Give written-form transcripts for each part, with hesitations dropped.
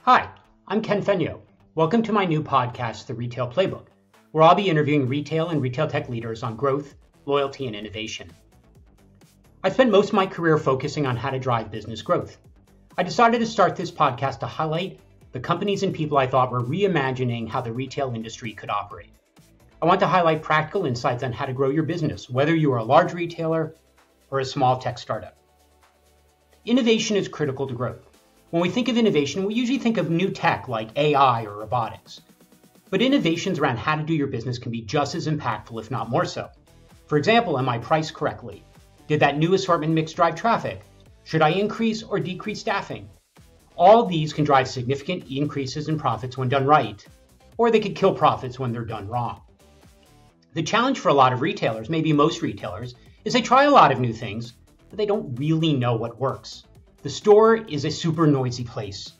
Hi, I'm Ken Fenyo. Welcome to my new podcast, The Retail Playbook, where I'll be interviewing retail and retail tech leaders on growth, loyalty, and innovation. I spent most of my career focusing on how to drive business growth. I decided to start this podcast to highlight the companies and people I thought were reimagining how the retail industry could operate. I want to highlight practical insights on how to grow your business, whether you are a large retailer or a small tech startup. Innovation is critical to growth. When we think of innovation, we usually think of new tech like AI or robotics. But innovations around how to do your business can be just as impactful, if not more so. For example, am I priced correctly? Did that new assortment mix drive traffic? Should I increase or decrease staffing? All of these can drive significant increases in profits when done right, or they could kill profits when they're done wrong. The challenge for a lot of retailers, maybe most retailers, is they try a lot of new things, but they don't really know what works. The store is a super noisy place.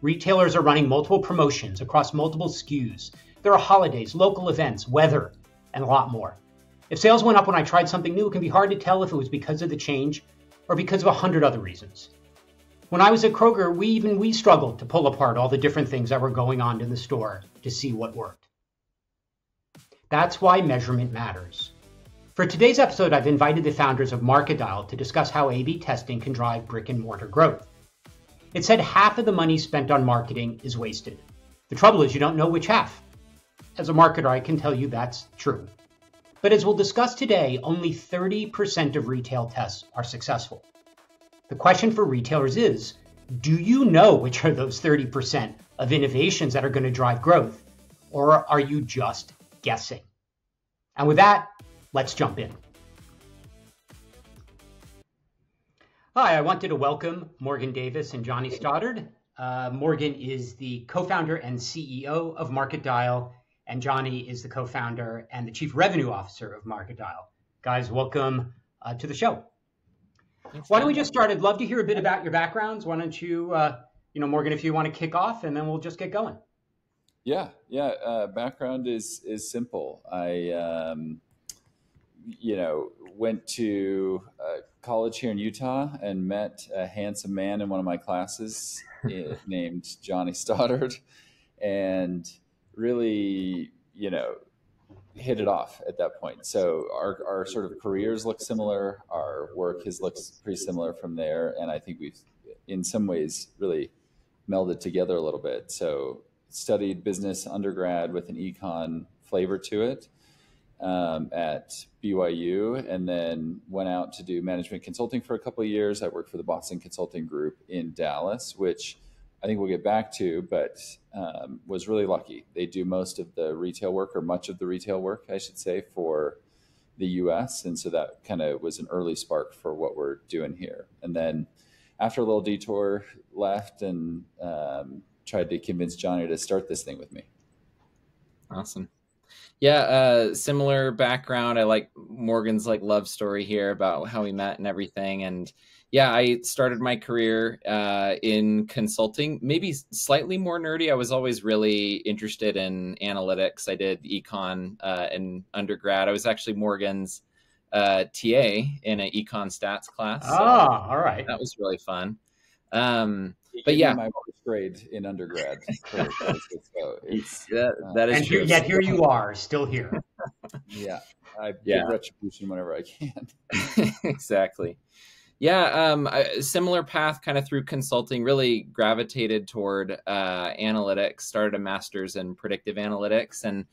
Retailers are running multiple promotions across multiple SKUs. There are holidays, local events, weather, and a lot more. If sales went up when I tried something new, it can be hard to tell if it was because of the change or because of 100 other reasons. When I was at Kroger, we struggled to pull apart all the different things that were going on in the store to see what worked. That's why measurement matters. For today's episode, I've invited the founders of MarketDial to discuss how A/B testing can drive brick and mortar growth. It's said half of the money spent on marketing is wasted. The trouble is you don't know which half. As a marketer, I can tell you that's true. But as we'll discuss today, only 30% of retail tests are successful. The question for retailers is, do you know which are those 30% of innovations that are going to drive growth? Or are you just guessing? And with that, let's jump in. Hi, I wanted to welcome Morgan Davis and Johnny Stoddard. Morgan is the co-founder and CEO of MarketDial, and Johnny is the co-founder and the chief revenue officer of MarketDial. Guys, welcome to the show. Thanks. Why don't we just start? I'd love to hear a bit about your backgrounds. Why don't you, Morgan, if you want to kick off, and then we'll just get going. Yeah. Background is simple. I went to college here in Utah and met a handsome man in one of my classes named Johnny Stoddard, and really, hit it off at that point. So our sort of careers look similar. Our work looks pretty similar from there. And I think we've, in some ways, really melded together a little bit. So studied business undergrad with an econ flavor to it at BYU, and then went out to do management consulting for a couple of years. I worked for the Boston Consulting Group in Dallas, which I think we'll get back to, but was really lucky. They do most of the retail work, or much of the retail work, I should say, for the US. And so that kind of was an early spark for what we're doing here. And then after a little detour, left and tried to convince Johnny to start this thing with me. Awesome. Yeah, similar background. I like Morgan's love story here about how we met and everything. And yeah, I started my career in consulting, maybe slightly more nerdy. I was always really interested in analytics. I did econ in undergrad. I was actually Morgan's TA in an econ stats class. So all right. That was really fun. But yeah, my worst grade in undergrad. So that is true. Yet here you are, still here. Yeah, I give retribution whenever I can. Exactly. Yeah, a similar path kind of through consulting, really gravitated toward analytics, started a master's in predictive analytics. And,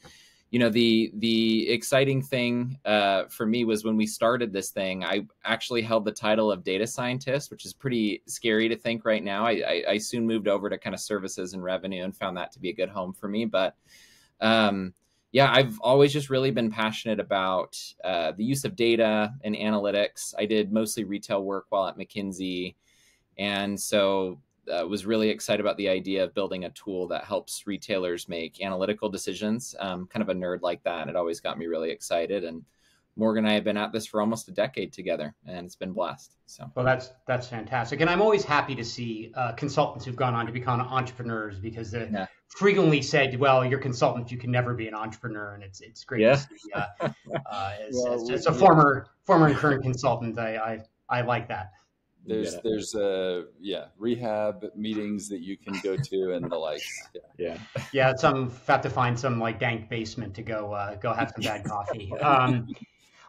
the exciting thing for me was when we started this thing, I actually held the title of data scientist, which is pretty scary to think right now. I soon moved over to kind of services and revenue and found that to be a good home for me. But I've always just really been passionate about the use of data and analytics. I did mostly retail work while at McKinsey. And so was really excited about the idea of building a tool that helps retailers make analytical decisions. Kind of a nerd like that. It always got me really excited. And Morgan and I have been at this for almost a decade together, and it's been blessed. So, well, that's fantastic. And I'm always happy to see consultants who've gone on to become entrepreneurs, because they frequently said, well, you're a consultant, you can never be an entrepreneur. And it's great to see as a former and current consultant. I like that. There's rehab meetings that you can go to and the likes. Yeah. Some have to find some like dank basement to go have some bad coffee.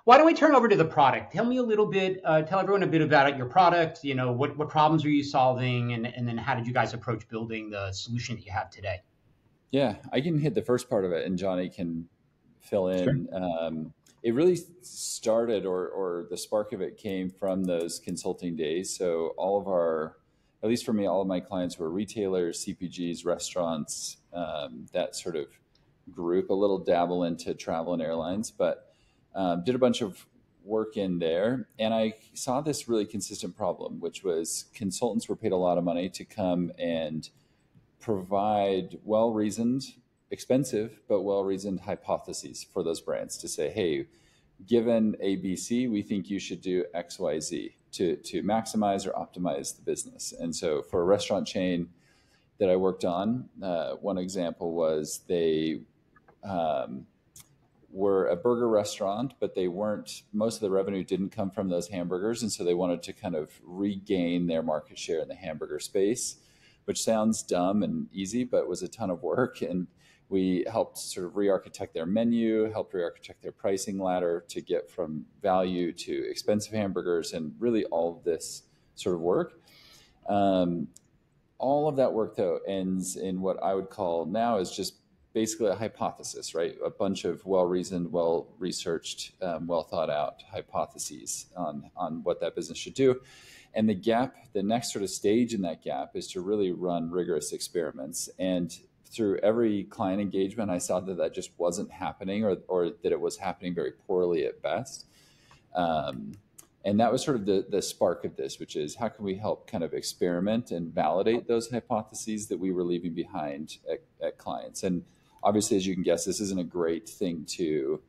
Why don't we turn over to the product? Tell me a little bit, tell everyone a bit about your product. You know, what problems are you solving, and then how did you guys approach building the solution that you have today? Yeah, I can hit the first part of it, and Johnny can fill in. Sure. It really started, or the spark of it came from those consulting days. So all of our, at least for me, all of my clients were retailers, CPGs, restaurants, that sort of group, a little dabble into travel and airlines, but did a bunch of work in there. And I saw this really consistent problem, which was consultants were paid a lot of money to come and provide well-reasoned, expensive, but well-reasoned hypotheses for those brands to say, hey, given ABC, we think you should do XYZ to maximize or optimize the business. And so for a restaurant chain that I worked on, one example was they were a burger restaurant, but they weren't, most of the revenue didn't come from those hamburgers. And so they wanted to kind of regain their market share in the hamburger space, which sounds dumb and easy, but was a ton of work. And we helped sort of re-architect their menu, helped re-architect their pricing ladder to get from value to expensive hamburgers, and really all of this sort of work. All of that work, though, ends in what I would call now is just basically a hypothesis, right? A bunch of well-reasoned, well-researched, well-thought-out hypotheses on what that business should do. And the gap, the next sort of stage in that gap is to really run rigorous experiments. And through every client engagement, I saw that just wasn't happening, or that it was happening very poorly at best. And that was sort of the spark of this, which is how can we help kind of experiment and validate those hypotheses that we were leaving behind at clients. And obviously, as you can guess, this isn't a great thing to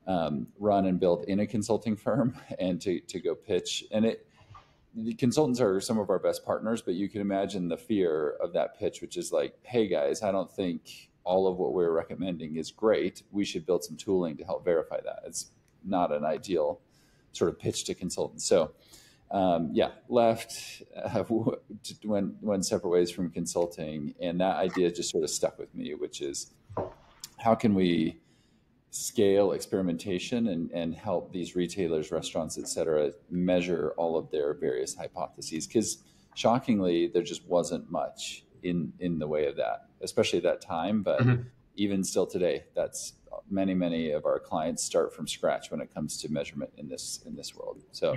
run and build in a consulting firm and to go pitch. And the consultants are some of our best partners, but you can imagine the fear of that pitch, which is like, hey guys, I don't think all of what we're recommending is great. We should build some tooling to help verify that. It's not an ideal sort of pitch to consultants. So left, went separate ways from consulting. And that idea just sort of stuck with me, which is how can we scale experimentation and help these retailers, restaurants, et cetera, measure all of their various hypotheses? Because shockingly, there just wasn't much in the way of that, especially at that time. But even still today, that's many of our clients start from scratch when it comes to measurement in this world. So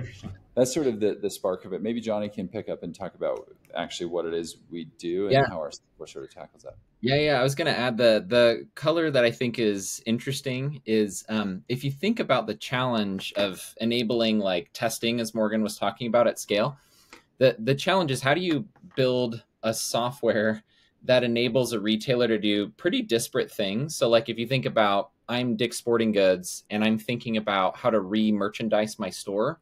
that's sort of the spark of it. Maybe Johnny can pick up and talk about actually what it is we do and how our software sort of tackles that. Yeah. I was going to add the color that I think is interesting is if you think about the challenge of enabling like testing, as Morgan was talking about at scale, the challenge is how do you build a software that enables a retailer to do pretty disparate things. So like if you think about I'm Dick's Sporting Goods and I'm thinking about how to re-merchandise my store,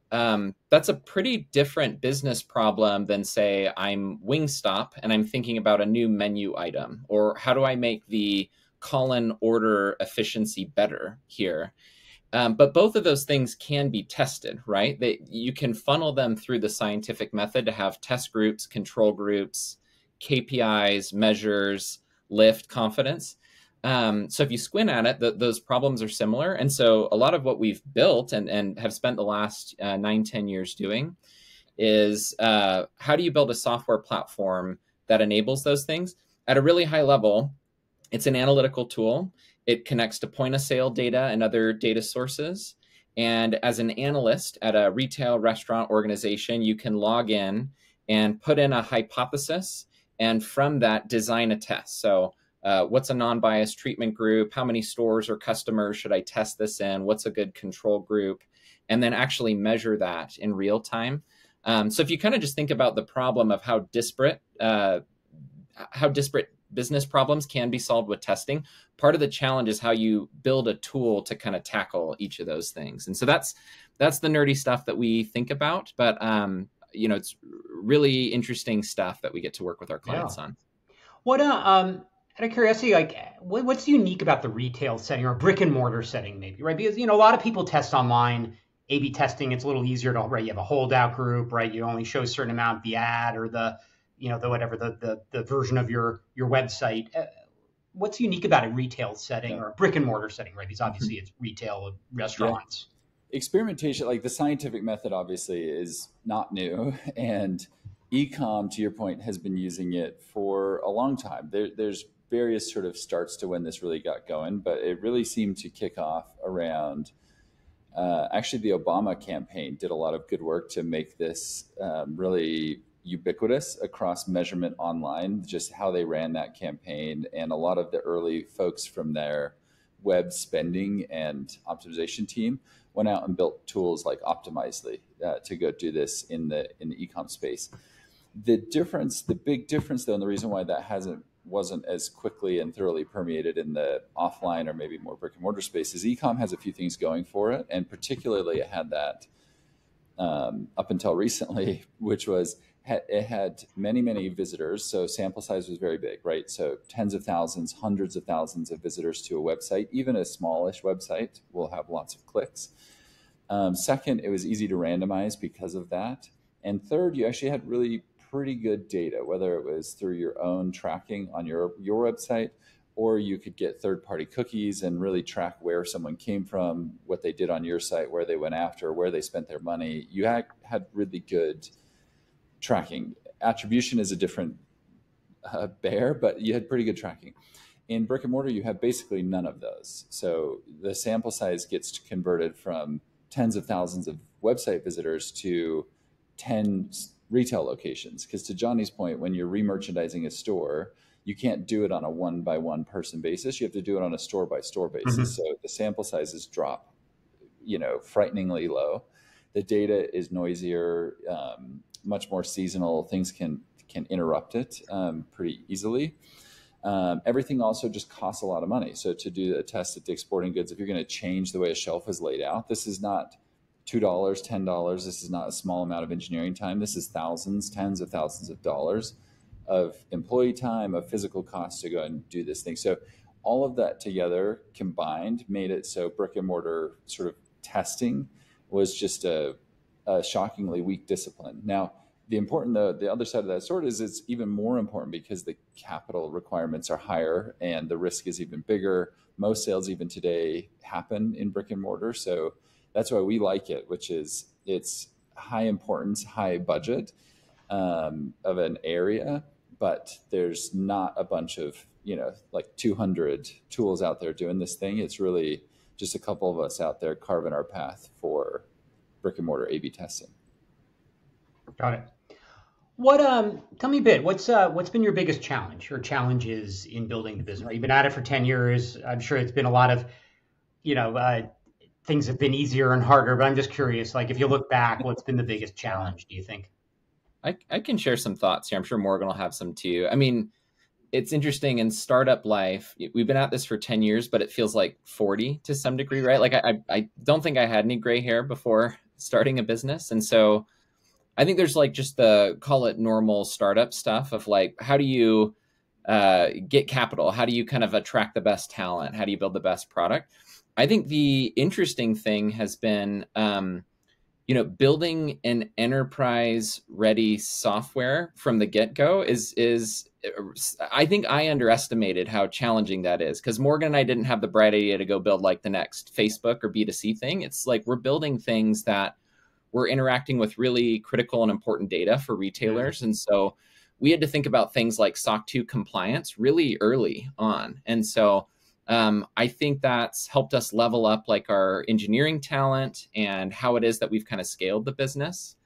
that's a pretty different business problem than say I'm Wingstop and I'm thinking about a new menu item, or how do I make the call-in order efficiency better here? But both of those things can be tested, right? You can funnel them through the scientific method to have test groups, control groups, KPIs, measures, lift, confidence. So if you squint at it, those problems are similar. And so a lot of what we've built and have spent the last 9-10 years doing is how do you build a software platform that enables those things at a really high level? It's an analytical tool. It connects to point of sale data and other data sources. And as an analyst at a retail restaurant organization, you can log in and put in a hypothesis, and from that design a test. So what's a non-biased treatment group? How many stores or customers should I test this in? What's a good control group? And then actually measure that in real time. So if you kind of just think about the problem of how disparate business problems can be solved with testing, part of the challenge is how you build a tool to kind of tackle each of those things. And so that's the nerdy stuff that we think about. But it's really interesting stuff that we get to work with our clients on. What out of curiosity, like what's unique about the retail setting or brick and mortar setting, maybe, right? Because a lot of people test online, A/B testing, it's a little easier to, right? You have a holdout group, right? You only show a certain amount of the ad or the, the whatever the version of your website. What's unique about a retail setting or a brick and mortar setting, right? Because obviously it's retail restaurants. Experimentation, like the scientific method, obviously is not new, and ecom, to your point, has been using it for a long time. There's various sort of starts to when this really got going, but it really seemed to kick off around. Actually, the Obama campaign did a lot of good work to make this really ubiquitous across measurement online, just how they ran that campaign. And a lot of the early folks from their web spending and optimization team went out and built tools like Optimizely to go do this in the e-com space. The big difference though, and the reason why that wasn't as quickly and thoroughly permeated in the offline or maybe more brick and mortar space is e-com has a few things going for it. And particularly it had that up until recently, which was it had many, many visitors. So sample size was very big, right? So tens of thousands, hundreds of thousands of visitors to a website. Even a smallish website will have lots of clicks. Second, it was easy to randomize because of that. And third, you actually had really pretty good data, whether it was through your own tracking on your website, or you could get third-party cookies and really track where someone came from, what they did on your site, where they went after, where they spent their money. You had really good tracking. Attribution is a different bear, but you had pretty good tracking. In brick and mortar, you have basically none of those. So the sample size gets converted from tens of thousands of website visitors to 10 retail locations. Because to Johnny's point, when you're remerchandising a store, you can't do it on a one-by-one person basis. You have to do it on a store-by-store basis. Mm-hmm. So the sample sizes drop, frighteningly low. The data is noisier, much more seasonal. Things can interrupt it pretty easily. Everything also just costs a lot of money. So to do a test at Dick's Sporting Goods, if you're going to change the way a shelf is laid out, this is not $2, $10. This is not a small amount of engineering time. This is thousands, tens of thousands of dollars of employee time, of physical costs to go and do this thing. So all of that together combined made it so brick and mortar sort of testing was just a shockingly weak discipline. Now, the other side of that sword is it's even more important because the capital requirements are higher and the risk is even bigger. Most sales even today happen in brick and mortar. So that's why we like it, which is it's high importance, high budget of an area, but there's not a bunch of, like 200 tools out there doing this thing. It's really just a couple of us out there carving our path for brick and mortar A/B testing. Got it. What tell me a bit, what's been your biggest challenge or challenges in building the business? You've been at it for 10 years. I'm sure it's been a lot of, things have been easier and harder, but I'm just curious, like if you look back, what's been the biggest challenge, do you think? I can share some thoughts here. I'm sure Morgan will have some too. I mean, it's interesting in startup life, we've been at this for 10 years, but it feels like 40 to some degree, right? Like I don't think I had any gray hair before starting a business. And so I think there's like just the, call it normal startup stuff of like, how do you get capital? How do you kind of attract the best talent? How do you build the best product? I think the interesting thing has been, building an enterprise ready software from the get-go is I think I underestimated how challenging that is, because Morgan and I didn't have the bright idea to go build like the next Facebook or B2C thing. It's like we're building things that we're interacting with really critical and important data for retailers. And so we had to think about things like SOC 2 compliance really early on. And so I think that's helped us level up like our engineering talent and how it is that we've kind of scaled the business.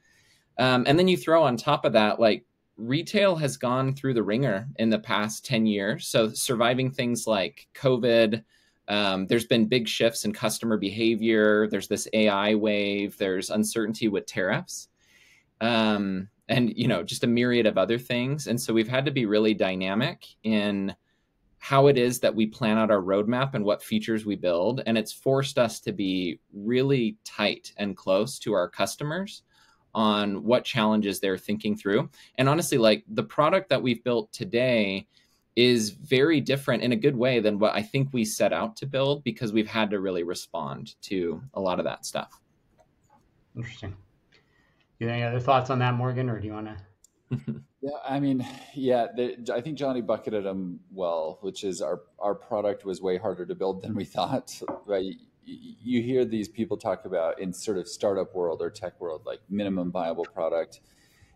And then you throw on top of that, like retail has gone through the ringer in the past 10 years. So surviving things like COVID, there's been big shifts in customer behavior. There's this AI wave. There's uncertainty with tariffs, and, just a myriad of other things. And so we've had to be really dynamic in how it is that we plan out our roadmap and what features we build. And it's forced us to be really tight and close to our customers on what challenges they're thinking through. And honestly, like the product that we've built today is very different in a good way than what I think we set out to build, because we've had to really respond to a lot of that stuff. Interesting. You have any other thoughts on that, Morgan, or do you want to? Yeah, I mean, yeah, I think Johnny bucketed them well, which is our product was way harder to build than we thought. Right? You hear these people talk about in sort of startup world or tech world, like minimum viable product,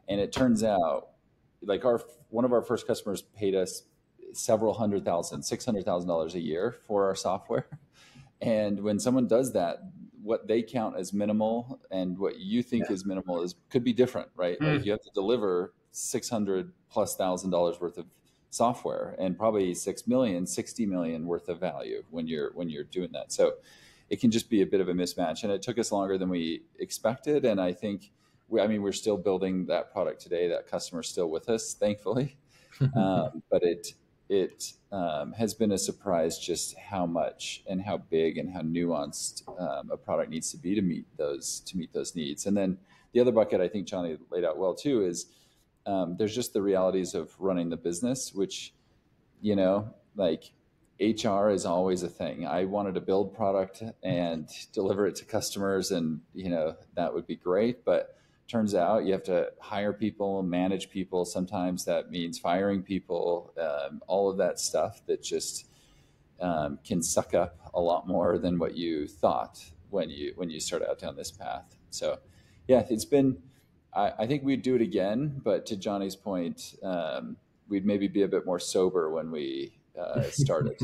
and it turns out, like our one of our first customers paid us several hundred thousand, $600,000 a year for our software. And when someone does that, what they count as minimal and what you think is minimal is could be different, right? Like you have to deliver 600 plus $1,000 worth of software and probably 6 million, 60 million worth of value when you're doing that. So it can just be a bit of a mismatch, and it took us longer than we expected. And I think we're still building that product today. That customer's still with us, thankfully. But it has been a surprise just how much and how big and how nuanced a product needs to be to meet those needs. And then the other bucket I think Johnny laid out well too is there's just the realities of running the business, which, like HR is always a thing. I wanted to build product and deliver it to customers, and that would be great, but turns out you have to hire people, manage people. Sometimes that means firing people, all of that stuff that just can suck up a lot more than what you thought when you start out down this path. So yeah, it's been, I think we'd do it again, but to Johnny's point, we'd maybe be a bit more sober when we started.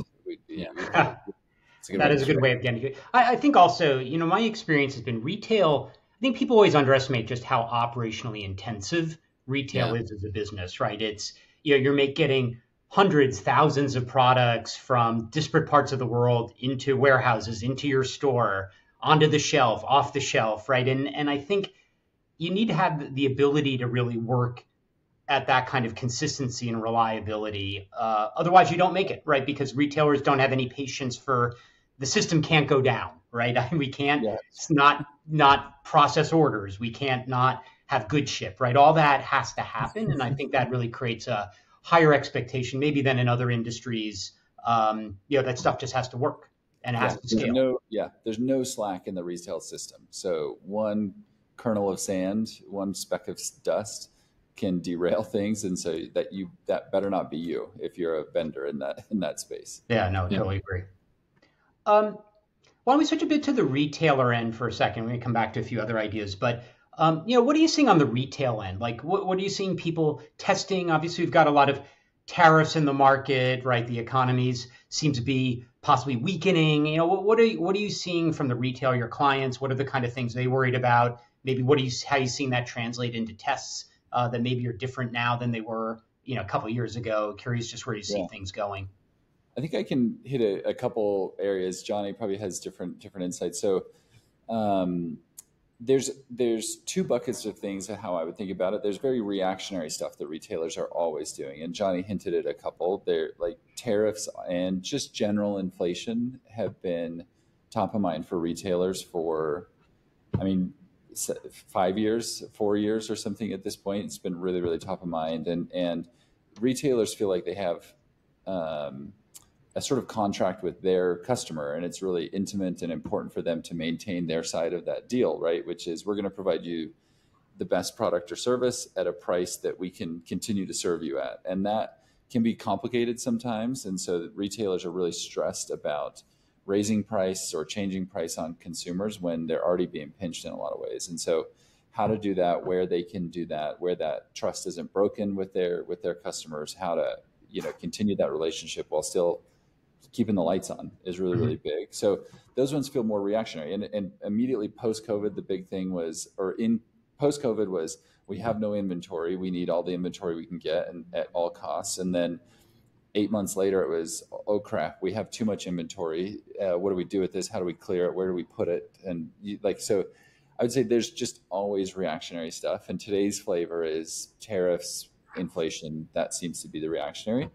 That is a good way of getting to it. I think also, my experience has been retail. I think people always underestimate just how operationally intensive retail is as a business, right? It's, you're getting hundreds, thousands of products from disparate parts of the world into warehouses, into your store, onto the shelf, off the shelf, right? And I think you need to have the ability to really work at that kind of consistency and reliability. Otherwise, you don't make it, right? Because retailers don't have any patience for the system can't go down, right? We can't not process orders. We can't not have good ship, right? All that has to happen, and I think that really creates a higher expectation, maybe than in other industries. That stuff just has to work and it has to scale. There's no slack in the retail system. So one kernel of sand, one speck of dust can derail things, and so that better not be you if you're a vendor in that space. Yeah, no, totally agree. Why don't we switch a bit to the retailer end for a second? We're going to come back to a few other ideas, but what are you seeing on the retail end? Like, what are you seeing people testing? Obviously, we've got a lot of tariffs in the market, right? The economies seem to be possibly weakening. What are you seeing from the retail, your clients? What are the kind of things they worried about? Maybe how are you seeing that translate into tests that maybe are different now than they were, a couple of years ago? Curious just where you see things going. I think I can hit a couple areas. Johnny probably has different insights. So there's two buckets of things of how I would think about it. There's very reactionary stuff that retailers are always doing, and Johnny hinted at a couple. They're like tariffs and just general inflation have been top of mind for retailers for, 5 years, 4 years or something at this point. It's been really, really top of mind, and retailers feel like they have a sort of contract with their customer, and it's really intimate and important for them to maintain their side of that deal, right? Which is, we're going to provide you the best product or service at a price that we can continue to serve you at. And that can be complicated sometimes. And so retailers are really stressed about raising price or changing price on consumers when they're already being pinched in a lot of ways. And so how to do that, where they can do that, where that trust isn't broken with their customers, how to, continue that relationship while still keeping the lights on is really, really big. So those ones feel more reactionary. And immediately post-COVID, the big thing was, post-COVID was, we have no inventory. We need all the inventory we can get and at all costs. And then 8 months later, it was, oh crap, we have too much inventory. What do we do with this? How do we clear it? Where do we put it? And so I would say there's just always reactionary stuff. And today's flavor is tariffs, inflation. That seems to be the reactionary.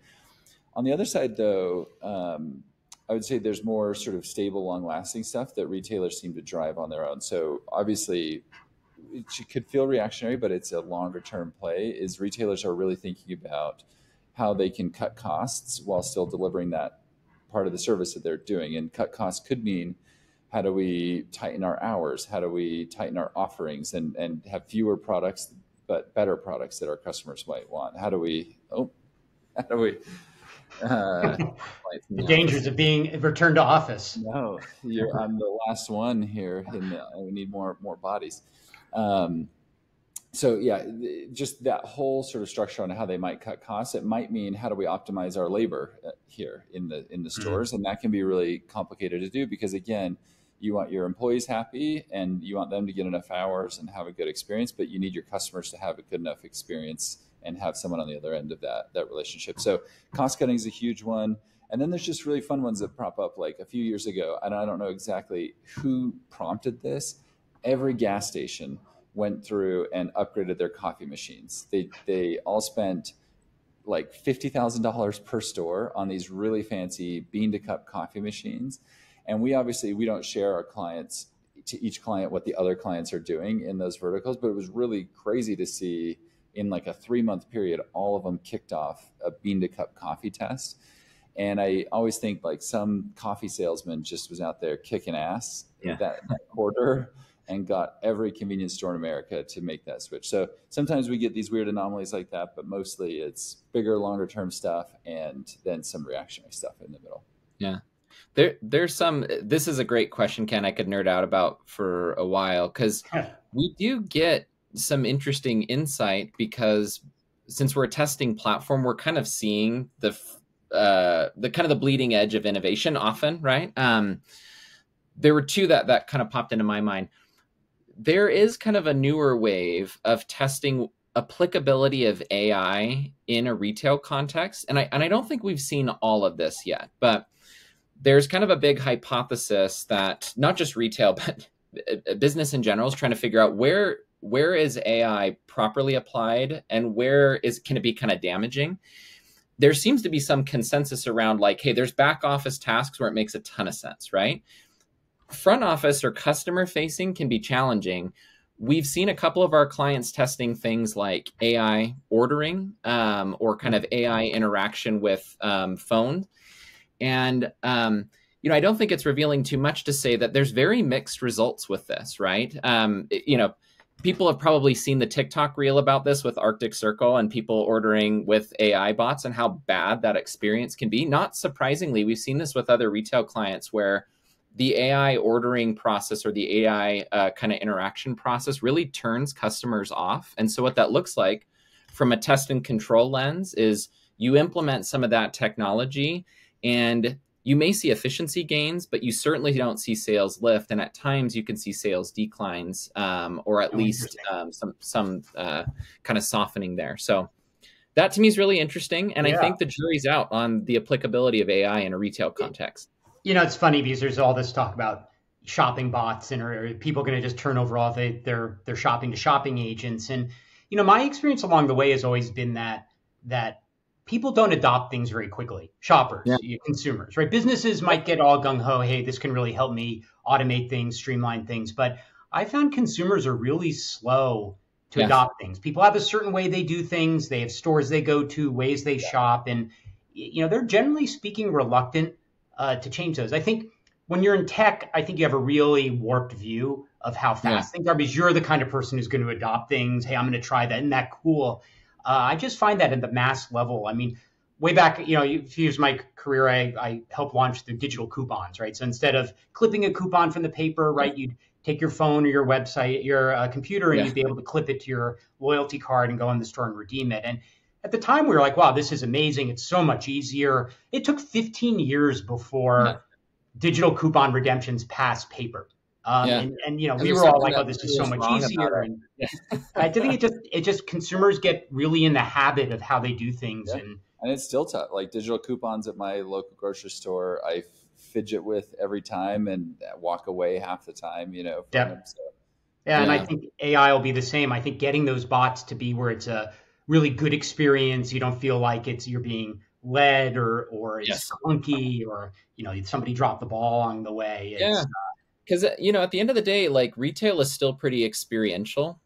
On the other side, though, I would say there's more sort of stable, long-lasting stuff that retailers seem to drive on their own. So obviously, it could feel reactionary, but it's a longer-term play, is retailers are really thinking about how they can cut costs while still delivering that part of the service that they're doing. And cut costs could mean How do we tighten our hours? How do we tighten our offerings and have fewer products, but better products that our customers might want? How do we, how do we, the dangers of being returned to office. No, I'm the last one here. We need more bodies. So yeah, just that whole sort of structure on how they might cut costs. It might mean how do we optimize our labor here in the stores, and that can be really complicated to do because again, you want your employees happy and you want them to get enough hours and have a good experience, but you need your customers to have a good enough experience and have someone on the other end of that relationship. So cost cutting is a huge one. And then there's just really fun ones that prop up like a few years ago. And I don't know exactly who prompted this. Every gas station went through and upgraded their coffee machines. They all spent like $50,000 per store on these really fancy bean to cup coffee machines. And we don't share our clients to each client what the other clients are doing in those verticals, but it was really crazy to see in like a 3-month period, all of them kicked off a bean to cup coffee test. And I always think like some coffee salesman just was out there kicking ass that quarter and got every convenience store in America to make that switch. So sometimes we get these weird anomalies like that, but mostly it's bigger, longer term stuff and then some reactionary stuff in the middle. Yeah. There's some, this is a great question, Ken, I could nerd out about for a while because we do get some interesting insight because since we're a testing platform, we're kind of seeing the kind of the bleeding edge of innovation often, right? There were two that kind of popped into my mind. There is kind of a newer wave of testing applicability of AI in a retail context. And I don't think we've seen all of this yet, but there's kind of a big hypothesis that not just retail, but business in general is trying to figure out where is AI properly applied and can it be kind of damaging? There seems to be some consensus around like, hey, there's back office tasks where it makes a ton of sense, right? Front office or customer facing can be challenging. We've seen a couple of our clients testing things like AI ordering or kind of AI interaction with phone. And, I don't think it's revealing too much to say that there's very mixed results with this, right? People have probably seen the TikTok reel about this with Arctic Circle and people ordering with AI bots and how bad that experience can be. Not surprisingly, we've seen this with other retail clients where the AI ordering process or the AI kind of interaction process really turns customers off. And so what that looks like from a test and control lens is you implement some of that technology and you may see efficiency gains, but you certainly don't see sales lift. And at times you can see sales declines or at least some kind of softening there. So that to me is really interesting. And I think the jury's out on the applicability of AI in a retail context. It's funny because there's all this talk about shopping bots and are people going to just turn over all their shopping to shopping agents. And, my experience along the way has always been that people don't adopt things very quickly. Shoppers, consumers, right? Businesses might get all gung-ho, hey, this can really help me automate things, streamline things. But I found consumers are really slow to adopt things. People have a certain way they do things. They have stores they go to, ways they shop. And, they're generally speaking reluctant to change those. I think when you're in tech, I think you have a really warped view of how fast things are because you're the kind of person who's going to adopt things. Hey, I'm going to try that. Isn't that cool? I just find that at the mass level. I mean, way back, a few years of my career, I helped launch the digital coupons, right? So instead of clipping a coupon from the paper, right, you'd take your phone or your website, your computer, and you'd be able to clip it to your loyalty card and go in the store and redeem it. And at the time, we were like, wow, this is amazing. It's so much easier. It took 15 years before digital coupon redemptions passed paper. And we were all like, oh, this is so much easier. And I think it just consumers get really in the habit of how they do things. Yeah. And it's still tough. Like digital coupons at my local grocery store, I fidget with every time and walk away half the time, from them. So, and I think AI will be the same. I think getting those bots to be where it's a really good experience. You don't feel like you're being led or it's clunky or, somebody dropped the ball along the way. Because, at the end of the day, like retail is still pretty experiential,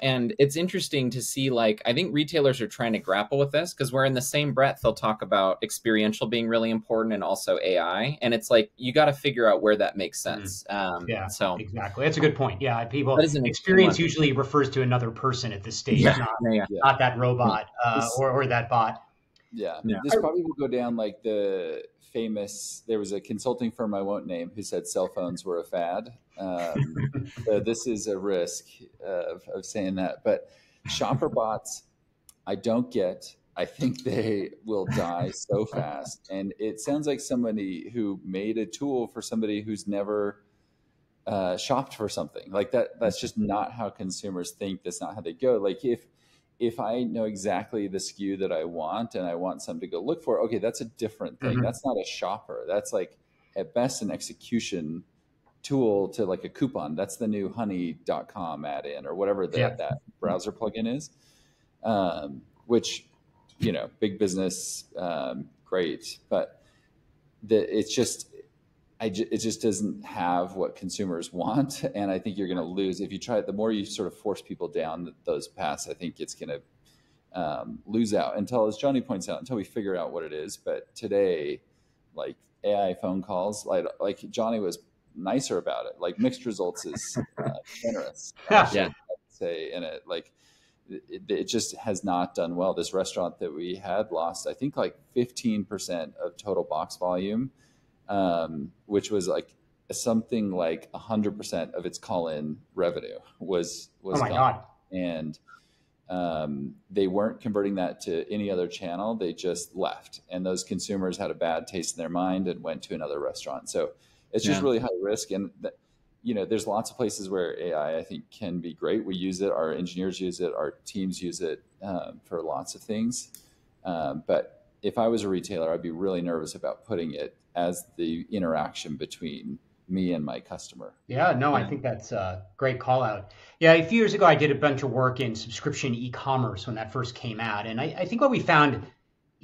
and it's interesting to see, like, I think retailers are trying to grapple with this because we're in the same breath. They'll talk about experiential being really important and also AI. And it's like, you got to figure out where that makes sense. Yeah, So exactly. That's a good point. Yeah. People, that is an experience usually refers to another person at this stage, not that robot or that bot. Yeah. This probably will go down like the famous, there was a consulting firm I won't name who said cell phones were a fad. So this is a risk of saying that. But shopper bots, I don't get. I think they will die so fast. And it sounds like somebody who made a tool for somebody who's never shopped for something. Like that's just not how consumers think. That's not how they go. Like if I know exactly the SKU that I want and I want something to go look for, okay, that's a different thing. That's not a shopper. That's like at best an execution tool to like a coupon. That's the new honey.com add-in or whatever that browser plugin is, which, big business, great. But it just doesn't have what consumers want. And I think you're going to lose if you try it. The more you sort of force people down those paths, I think it's going to lose out until, as Johnny points out, until we figure out what it is. But today, like AI phone calls, like Johnny was nicer about it. Like mixed results is generous. I'd say in it, like it just has not done well. This restaurant that we had lost, I think like 15% of total box volume. Which was like something like 100% of its call-in revenue was oh my gone. God. And they weren't converting that to any other channel. They just left, and those consumers had a bad taste in their mind and went to another restaurant. So it's just really high risk. And there's lots of places where AI, I think, can be great. We use it. Our engineers use it. Our teams use it for lots of things. But if I was a retailer, I'd be really nervous about putting it as the interaction between me and my customer. Yeah, no, I think that's a great call out. Yeah, a few years ago, I did a bunch of work in subscription e-commerce when that first came out. And I think what we found,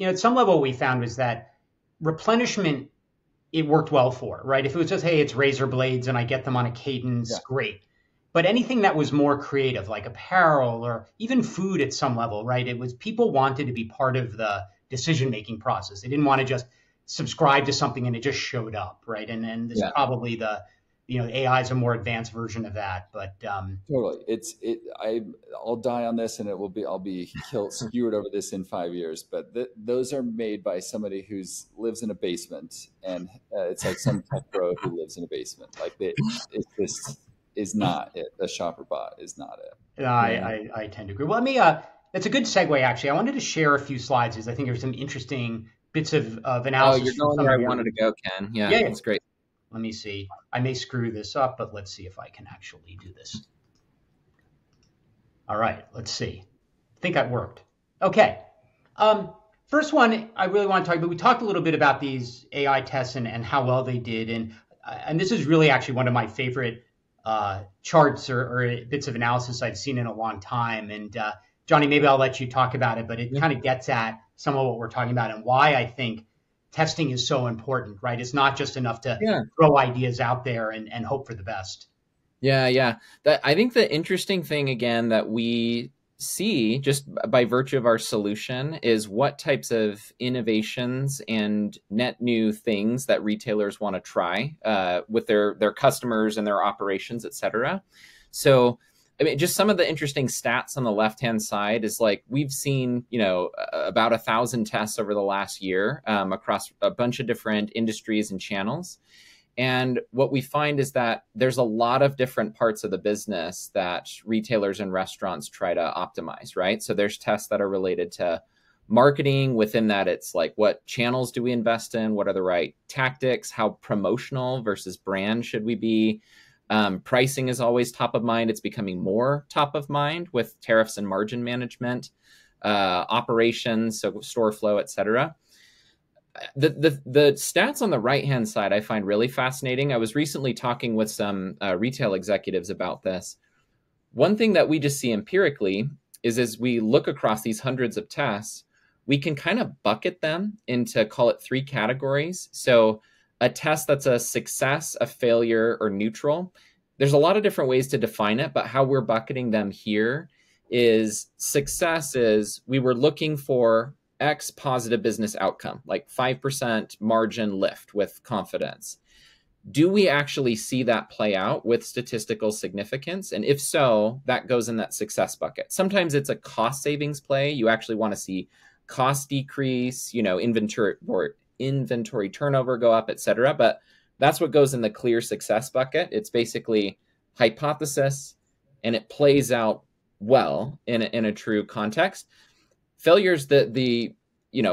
at some level, what we found was that replenishment, it worked well for, right? If it was just, hey, it's razor blades and I get them on a cadence, great. But anything that was more creative, like apparel or even food at some level, right? It was people wanted to be part of the decision-making process. They didn't want to just subscribe to something and it just showed up, right? And this is probably the, AI is a more advanced version of that, but totally, I'll die on this, and I'll be skewered over this in 5 years. But those are made by somebody who lives in a basement, and it's like some tech bro who lives in a basement. Like this is not it. The shopper bot is not it. I tend to agree. Well, that's a good segue. Actually, I wanted to share a few slides because I think there's some interesting bits of analysis. Oh, you're going where I wanted to go, Ken. Yeah, that's great. Let me see. I may screw this up, but let's see if I can actually do this. All right, let's see. I think that worked. Okay. First one I really want to talk about, we talked a little bit about these AI tests and how well they did. And this is really actually one of my favorite charts or bits of analysis I've seen in a long time. And Johnny, maybe I'll let you talk about it, but it kind of gets at some of what we're talking about and why I think testing is so important, right? It's not just enough to throw ideas out there and hope for the best. Yeah. I think the interesting thing, again, that we see just by virtue of our solution is what types of innovations and net new things that retailers want to try with their customers and their operations, et cetera. So, I mean, just some of the interesting stats on the left-hand side is like we've seen, about 1,000 tests over the last year across a bunch of different industries and channels. And what we find is that there's a lot of different parts of the business that retailers and restaurants try to optimize, right? So there's tests that are related to marketing. Within that, it's like, what channels do we invest in? What are the right tactics? How promotional versus brand should we be? Pricing is always top of mind. It's becoming more top of mind with tariffs and margin management, operations, so store flow, et cetera. The stats on the right-hand side I find really fascinating. I was recently talking with some retail executives about this. One thing that we just see empirically is as we look across these hundreds of tests, we can kind of bucket them into, call it, 3 categories. So a test that's a success, a failure, or neutral, there's a lot of different ways to define it, but how we're bucketing them here is success is we were looking for X positive business outcome, like 5% margin lift with confidence. Do we actually see that play out with statistical significance? And if so, that goes in that success bucket. Sometimes it's a cost savings play. You actually want to see cost decrease, inventory turnover go up, et cetera. But that's what goes in the clear success bucket. It's basically hypothesis, and it plays out well in a true context. Failure's the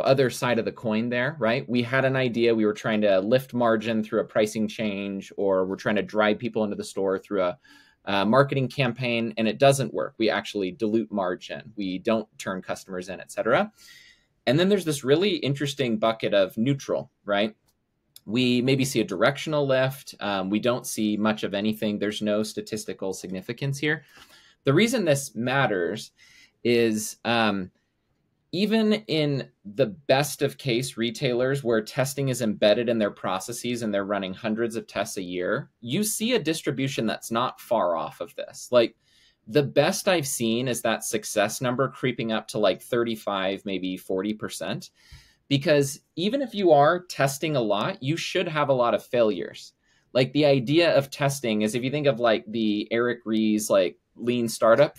other side of the coin there, right? We had an idea, we were trying to lift margin through a pricing change, or we're trying to drive people into the store through a marketing campaign, and it doesn't work. We actually dilute margin. We don't turn customers in, et cetera. And then there's this really interesting bucket of neutral, right? We maybe see a directional lift. We don't see much of anything. There's no statistical significance here. The reason this matters is even in the best of case retailers where testing is embedded in their processes and they're running hundreds of tests a year, you see a distribution that's not far off of this. Like the best I've seen is that success number creeping up to like 35, maybe 40%. Because even if you are testing a lot, you should have a lot of failures. Like the idea of testing is, if you think of like the Eric Ries's like lean startup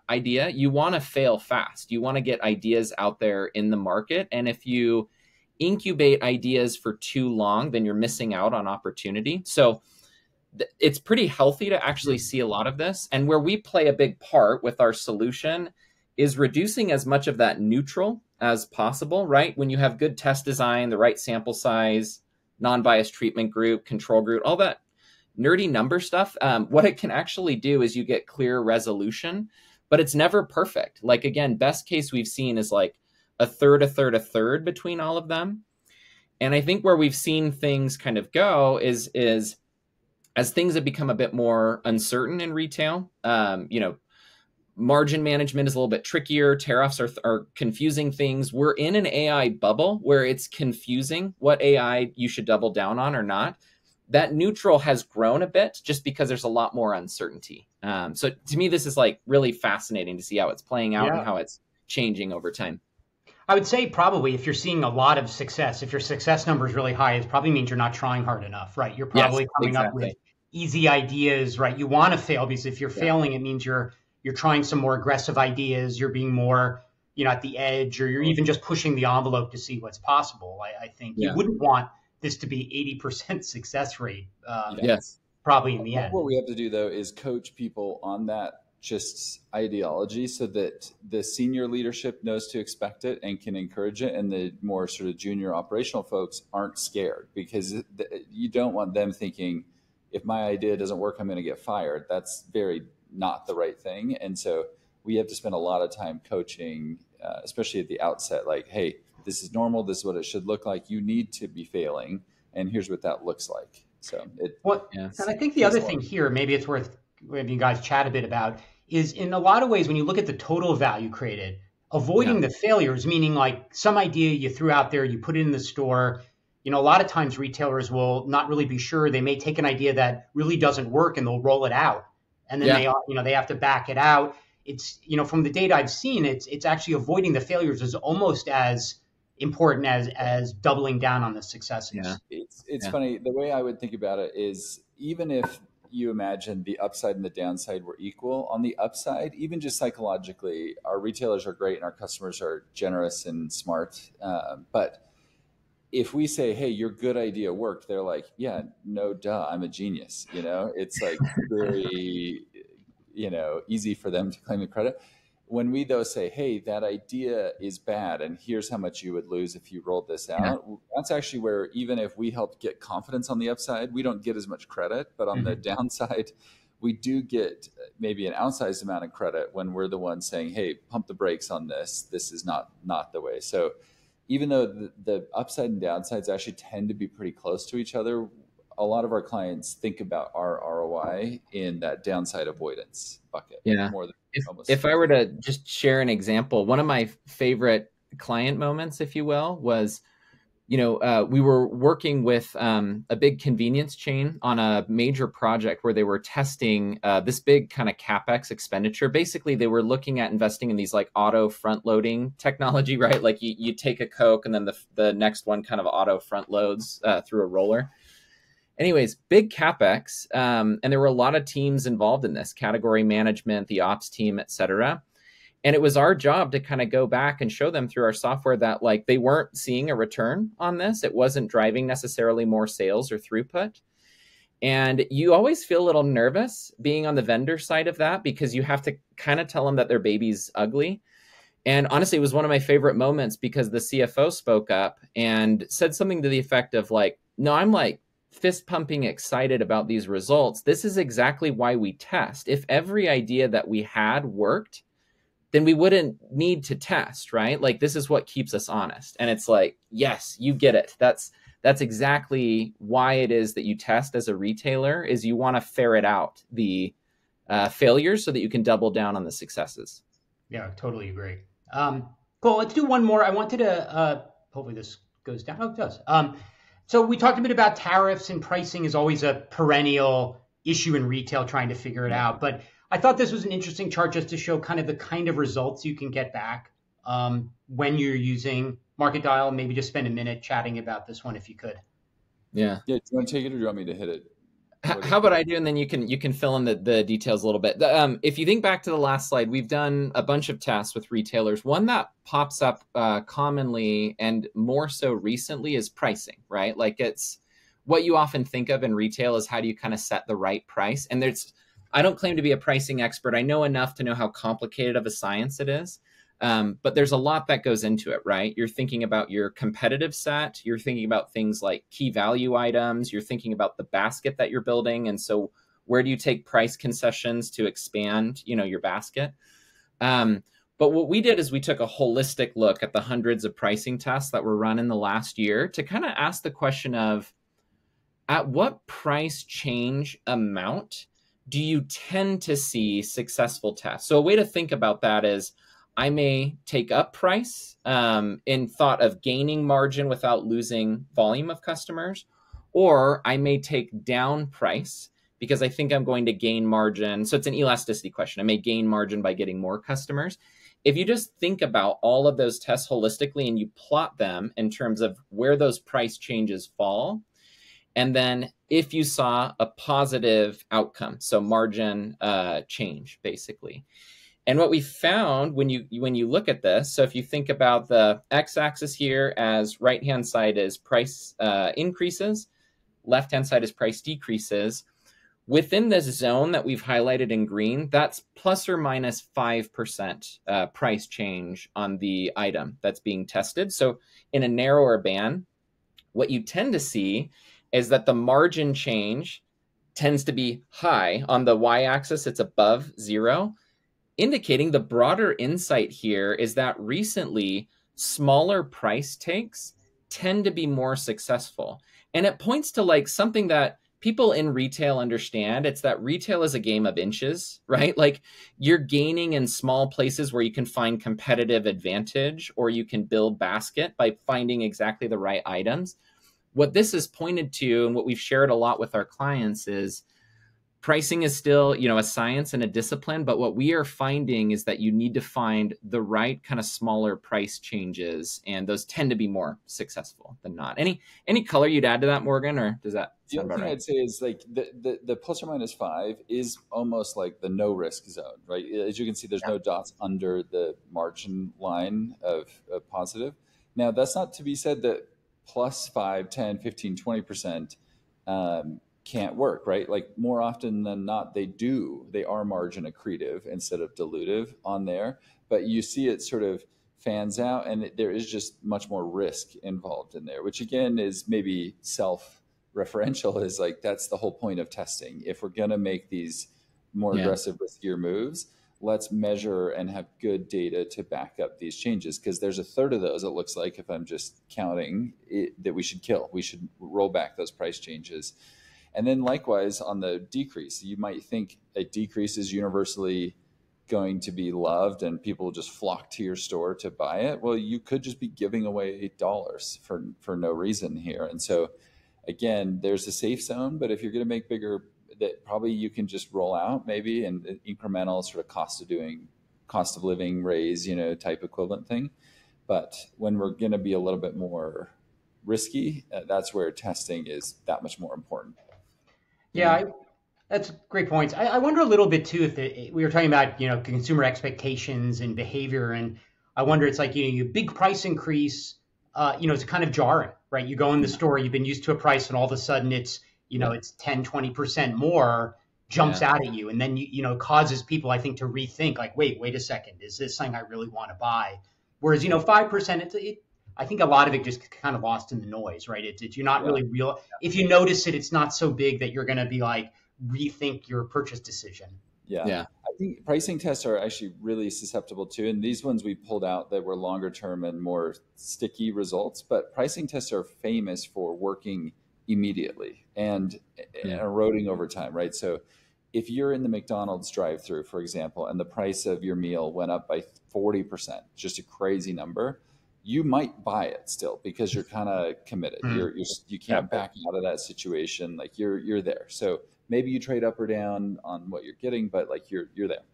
idea, you want to fail fast. You want to get ideas out there in the market. And if you incubate ideas for too long, then you're missing out on opportunity. So it's pretty healthy to actually see a lot of this. And where we play a big part with our solution is reducing as much of that neutral as possible, right? When you have good test design, the right sample size, non-biased treatment group, control group, all that nerdy number stuff, what it can actually do is you get clear resolution, but it's never perfect. Like, again, best case we've seen is like a third between all of them. And I think where we've seen things kind of go is as things have become a bit more uncertain in retail, margin management is a little bit trickier. Tariffs are confusing things. We're in an AI bubble where it's confusing what AI you should double down on or not. That neutral has grown a bit just because there's a lot more uncertainty. So to me, this is like really fascinating to see how it's playing out and how it's changing over time. I would say probably if you're seeing a lot of success, if your success number is really high, it probably means you're not trying hard enough, right? You're probably coming up with easy ideas, right? You want to fail because if you're failing, it means you're trying some more aggressive ideas. You're being more, at the edge, or you're even just pushing the envelope to see what's possible. I think you wouldn't want this to be 80% success rate. Probably in the end. What we have to do though is coach people on that just ideology so that the senior leadership knows to expect it and can encourage it, and the more sort of junior operational folks aren't scared, because you don't want them thinking, if my idea doesn't work, I'm going to get fired. That's very not the right thing. And so we have to spend a lot of time coaching, especially at the outset, like, hey, this is normal. This is what it should look like. You need to be failing, and here's what that looks like. So and I think the other thing here, maybe it's worth having you guys chat a bit about, is in a lot of ways, when you look at the total value created, avoiding the failures, meaning like some idea you threw out there, you put it in the store. A lot of times retailers will not really be sure. They may take an idea that really doesn't work and they'll roll it out. And then they have to back it out. It's, from the data I've seen, it's actually avoiding the failures is almost as important as doubling down on the successes. Yeah. It's funny. The way I would think about it is, even if you imagine the upside and the downside were equal, on the upside, even just psychologically, our retailers are great and our customers are generous and smart. But if we say, hey, your good idea worked, they're like, yeah, no, duh, I'm a genius. It's like very, easy for them to claim the credit. When we though say, hey, that idea is bad, and here's how much you would lose if you rolled this out, that's actually where, even if we help get confidence on the upside, we don't get as much credit. But on the downside, we do get maybe an outsized amount of credit when we're the ones saying, hey, pump the brakes on this. This is not the way. So even though the upside and downsides actually tend to be pretty close to each other, a lot of our clients think about our ROI in that downside avoidance bucket. More than if I were to just share an example, one of my favorite client moments, if you will, was we were working with a big convenience chain on a major project where they were testing this big kind of CapEx expenditure. Basically, they were looking at investing in these like auto front loading technology, right? Like you take a Coke and then the next one kind of auto front loads through a roller. Anyways, big CapEx. And there were a lot of teams involved in this, category management, the ops team, et cetera. And it was our job to kind of go back and show them through our software that like they weren't seeing a return on this. It wasn't driving necessarily more sales or throughput. And you always feel a little nervous being on the vendor side of that because you have to kind of tell them that their baby's ugly. And honestly, it was one of my favorite moments because the CFO spoke up and said something to the effect of like, no, I'm like fist pumping excited about these results. This is exactly why we test. If every idea that we had worked, then we wouldn't need to test, right? Like this is what keeps us honest. And it's like, yes, you get it. That's exactly why it is that you test as a retailer is you want to ferret out the failures so that you can double down on the successes. Yeah, totally agree. Cool. Let's do one more. I wanted to, hopefully this goes down. Oh, it does. So we talked a bit about tariffs, and pricing is always a perennial issue in retail trying to figure it out. But I thought this was an interesting chart just to show kind of results you can get back when you're using MarketDial. Maybe just spend a minute chatting about this one if you could. Yeah. Do you want to take it or do you want me to hit it? How about I do, and then you can fill in the details a little bit. If you think back to the last slide, we've done a bunch of tests with retailers. One that pops up commonly and more so recently is pricing, right? Like it's what you often think of in retail is how do you kind of set the right price? And I don't claim to be a pricing expert. I know enough to know how complicated of a science it is. But there's a lot that goes into it, right? You're thinking about your competitive set. You're thinking about things like key value items. You're thinking about the basket that you're building. And so where do you take price concessions to expand, your basket? But what we did is we took a holistic look at the hundreds of pricing tests that were run in the last year to kind of ask the question of at what price change amount do you tend to see successful tests? So a way to think about that is I may take up price in thought of gaining margin without losing volume of customers, or I may take down price because I think I'm going to gain margin. So it's an elasticity question. I may gain margin by getting more customers. If you just think about all of those tests holistically and you plot them in terms of where those price changes fall, and then if you saw a positive outcome, so margin change, basically. And what we found when you look at this, so if you think about the x-axis here as right-hand side is price increases, left-hand side is price decreases, within this zone that we've highlighted in green, that's plus or minus 5% price change on the item that's being tested. So in a narrower band, what you tend to see is that the margin change tends to be high. On the y-axis, it's above 0, indicating the broader insight here is that recently smaller price takes tend to be more successful. And it points to like something that people in retail understand. It's that retail is a game of inches, right? Like you're gaining in small places where you can find competitive advantage or you can build basket by finding exactly the right items. What this is pointed to and what we've shared a lot with our clients is pricing is still, a science and a discipline, but what we are finding is that you need to find the right kind of smaller price changes, and those tend to be more successful than not. Any color you'd add to that, Morgan, or does that the sound other about thing right? I'd say is like the plus or minus 5 is almost like the no risk zone, right? As you can see, there's no dots under the margin line of positive. Now, that's not to be said that plus 5, 10, 15, 20% can't work, right? Like more often than not, they are margin accretive instead of dilutive on there, but you see it sort of fans out and there is just much more risk involved in there, which again is maybe self-referential, is like, that's the whole point of testing. If we're going to make these more aggressive, riskier moves, let's measure and have good data to back up these changes. Because there's a third of those, it looks like, if I'm just counting it, that we should kill. We should roll back those price changes. And then likewise on the decrease, you might think a decrease is universally going to be loved and people will just flock to your store to buy it. Well, you could just be giving away dollars for no reason here. And so again, there's a safe zone, but if you're going to make bigger, that probably you can just roll out maybe an incremental sort of cost of living raise, type equivalent thing. But when we're going to be a little bit more risky, that's where testing is that much more important. Yeah, that's great points. I wonder a little bit too if we were talking about consumer expectations and behavior, and I wonder it's like you big price increase, it's kind of jarring, right? You go in the store, you've been used to a price, and all of a sudden it's it's 10-20% more, jumps out at you, and then causes people, I think, to rethink like, wait a second, is this something I really want to buy? Whereas 5%, I think a lot of it just kind of lost in the noise, right? You're not really real. If you notice it, it's not so big that you're going to be like rethink your purchase decision. Yeah. I think pricing tests are actually really susceptible to, and these ones we pulled out that were longer term and more sticky results. But pricing tests are famous for working immediately and eroding over time, right? So if you're in the McDonald's drive-through, for example, and the price of your meal went up by 40%, just a crazy number, you might buy it still because you're kind of committed. You can't back out of that situation. Like you're there. So maybe you trade up or down on what you're getting, but like you're there.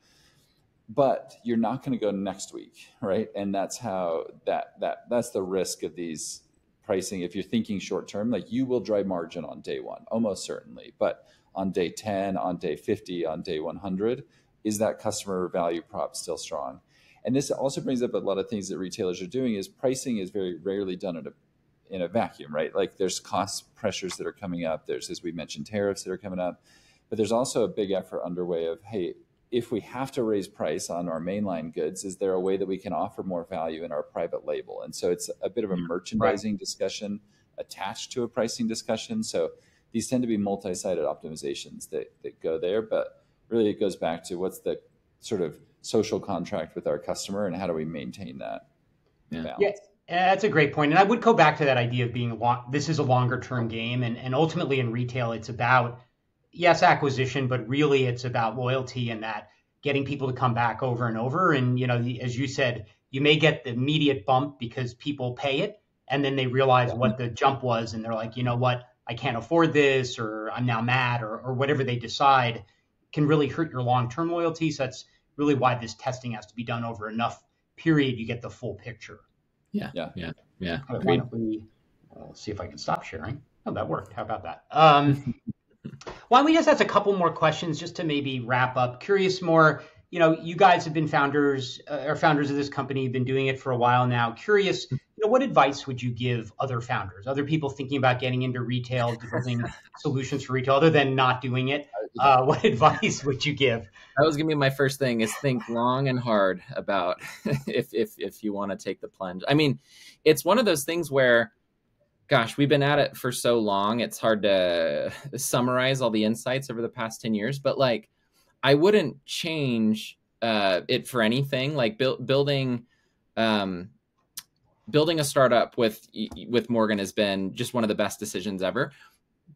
But you're not going to go next week, right? And that's how that's the risk of these pricing. If you're thinking short term, like you will drive margin on day one, almost certainly. But on day 10, on day 50, on day 100, is that customer value prop still strong? And this also brings up a lot of things that retailers are doing. Is pricing is very rarely done in a vacuum, right? Like there's cost pressures that are coming up. There's, as we mentioned, tariffs that are coming up. But there's also a big effort underway of, hey, if we have to raise price on our mainline goods, is there a way that we can offer more value in our private label? And so it's a bit of a merchandising discussion attached to a pricing discussion. So these tend to be multi-sided optimizations that go there. But really it goes back to what's the sort of social contract with our customer and how do we maintain that balance? Yeah, that's a great point. And I would go back to that idea of being this is a longer term game. And ultimately in retail, it's about, yes, acquisition, but really it's about loyalty and that getting people to come back over and over. And, as you said, you may get the immediate bump because people pay it and then they realize what the jump was. And they're like, you know what, I can't afford this, or I'm now mad, or whatever they decide can really hurt your long-term loyalty. So that's really why this testing has to be done over enough period. You get the full picture. Yeah. Why don't we see if I can stop sharing? Oh, that worked. How about that? Why don't we just ask a couple more questions just to maybe wrap up? Curious more, you guys have been founders of this company, you've been doing it for a while now. Curious, what advice would you give other founders, other people thinking about getting into retail, building solutions for retail, other than not doing it? What advice would you give? That was going to be my first thing, is think long and hard about if you want to take the plunge. I mean, it's one of those things where, gosh, we've been at it for so long. It's hard to summarize all the insights over the past 10 years, but like, I wouldn't change it for anything. Like building a startup with Morgan has been just one of the best decisions ever.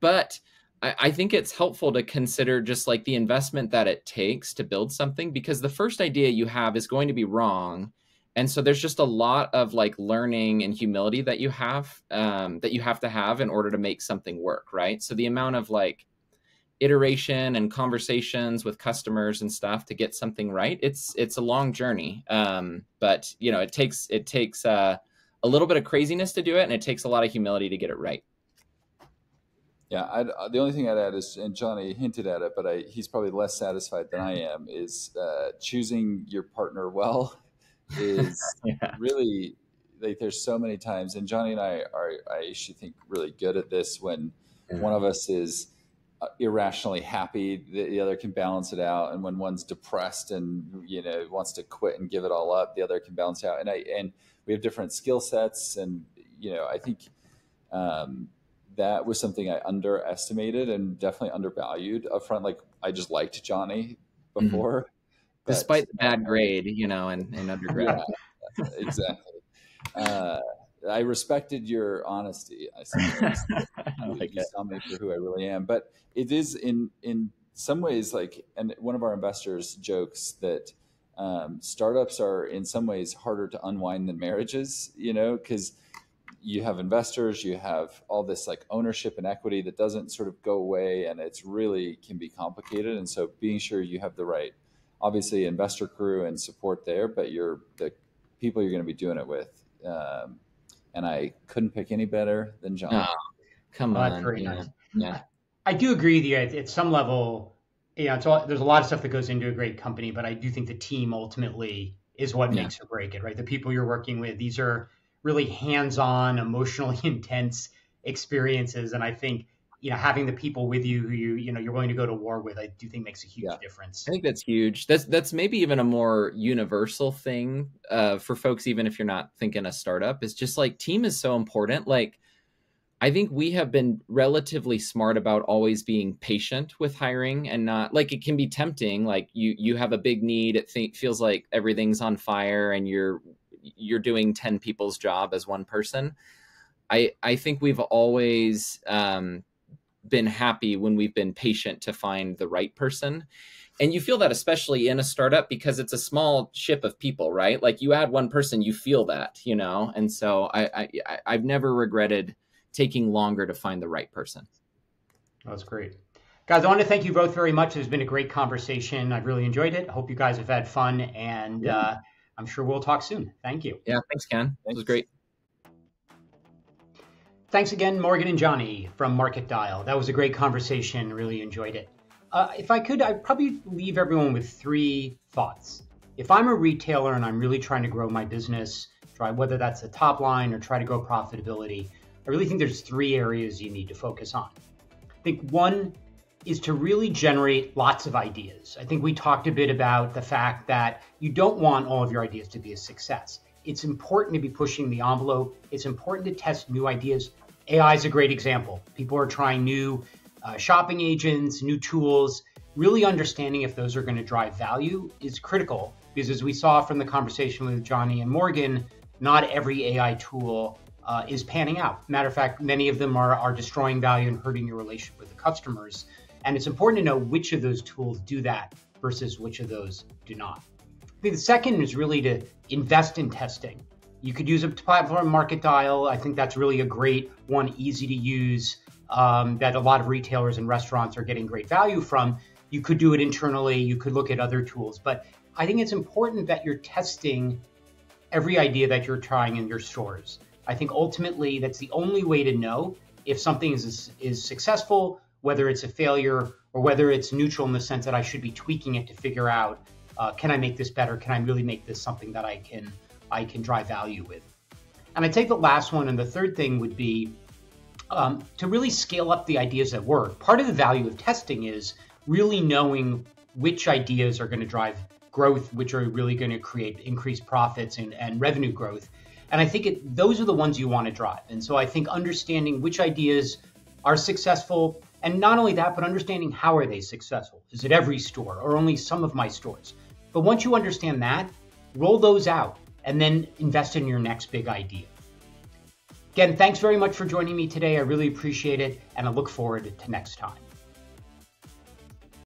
But I think it's helpful to consider just like the investment that it takes to build something, because the first idea you have is going to be wrong. And so there's just a lot of like learning and humility that you have to have in order to make something work, right? So the amount of like iteration and conversations with customers and stuff to get something right, it's a long journey. But it takes a little bit of craziness to do it, and it takes a lot of humility to get it right. Yeah, the only thing I'd add is, and Johnny hinted at it, but he's probably less satisfied than I am, is choosing your partner well is really, like, there's so many times, and Johnny and I actually think really good at this, when one of us is irrationally happy, the other can balance it out, and when one's depressed and wants to quit and give it all up, the other can balance it out. And we have different skill sets, and I think that was something I underestimated and definitely undervalued upfront. Like, I just liked Johnny before. Mm-hmm. Despite the bad grade, in undergrad. Yeah, exactly. I respected your honesty, I suppose. You saw me for who I really am. But it is in some ways like, and one of our investors jokes that Startups are in some ways harder to unwind than marriages, because you have investors, you have all this like ownership and equity that doesn't sort of go away, and it's really can be complicated. And so being sure you have the right, obviously, investor crew and support there, but the people you're going to be doing it with. And I couldn't pick any better than John. Oh, come on. That's very nice. Yeah. I do agree with you at some level. There's a lot of stuff that goes into a great company, but I do think the team ultimately is what makes or break it, right? The people you're working with, these are really hands-on, emotionally intense experiences. And I think, having the people with you who you're willing to go to war with, I do think makes a huge difference. I think that's huge. That's maybe even a more universal thing for folks, even if you're not thinking a startup. It's just like team is so important. Like, I think we have been relatively smart about always being patient with hiring, and not like, it can be tempting. Like you have a big need. It feels like everything's on fire and you're doing 10 people's job as one person. I think we've always been happy when we've been patient to find the right person. And you feel that especially in a startup because it's a small ship of people, right? Like you add one person, you feel that, And so I've never regretted taking longer to find the right person. That's great. Guys, I want to thank you both very much. It's been a great conversation. I've really enjoyed it. I hope you guys have had fun, and I'm sure we'll talk soon. Thank you. Yeah, thanks, Ken. This was great. Thanks again, Morgan and Johnny from MarketDial. That was a great conversation. Really enjoyed it. If I could, I'd probably leave everyone with 3 thoughts. If I'm a retailer and I'm really trying to grow my business, whether that's the top line or try to grow profitability, I really think there's 3 areas you need to focus on. I think one is to really generate lots of ideas. I think we talked a bit about the fact that you don't want all of your ideas to be a success. It's important to be pushing the envelope. It's important to test new ideas. AI is a great example. People are trying new shopping agents, new tools. Really understanding if those are going to drive value is critical, because as we saw from the conversation with Johnny and Morgan, not every AI tool is panning out. Matter of fact, many of them are destroying value and hurting your relationship with the customers. And it's important to know which of those tools do that versus which of those do not. I think the second is really to invest in testing. You could use a platform, MarketDial. I think that's really a great one, easy to use, that a lot of retailers and restaurants are getting great value from. You could do it internally. You could look at other tools. But I think it's important that you're testing every idea that you're trying in your stores. I think ultimately that's the only way to know if something is successful, whether it's a failure or whether it's neutral in the sense that I should be tweaking it to figure out, can I make this better? Can I really make this something that I can drive value with? And I take the last one, and the third thing would be to really scale up the ideas that work. Part of the value of testing is really knowing which ideas are going to drive growth, which are really going to create increased profits and revenue growth. And I think those are the ones you want to drive. And so I think understanding which ideas are successful, and not only that, but understanding how are they successful. Is it every store or only some of my stores? But once you understand that, roll those out and then invest in your next big idea. Again, thanks very much for joining me today. I really appreciate it, and I look forward to next time.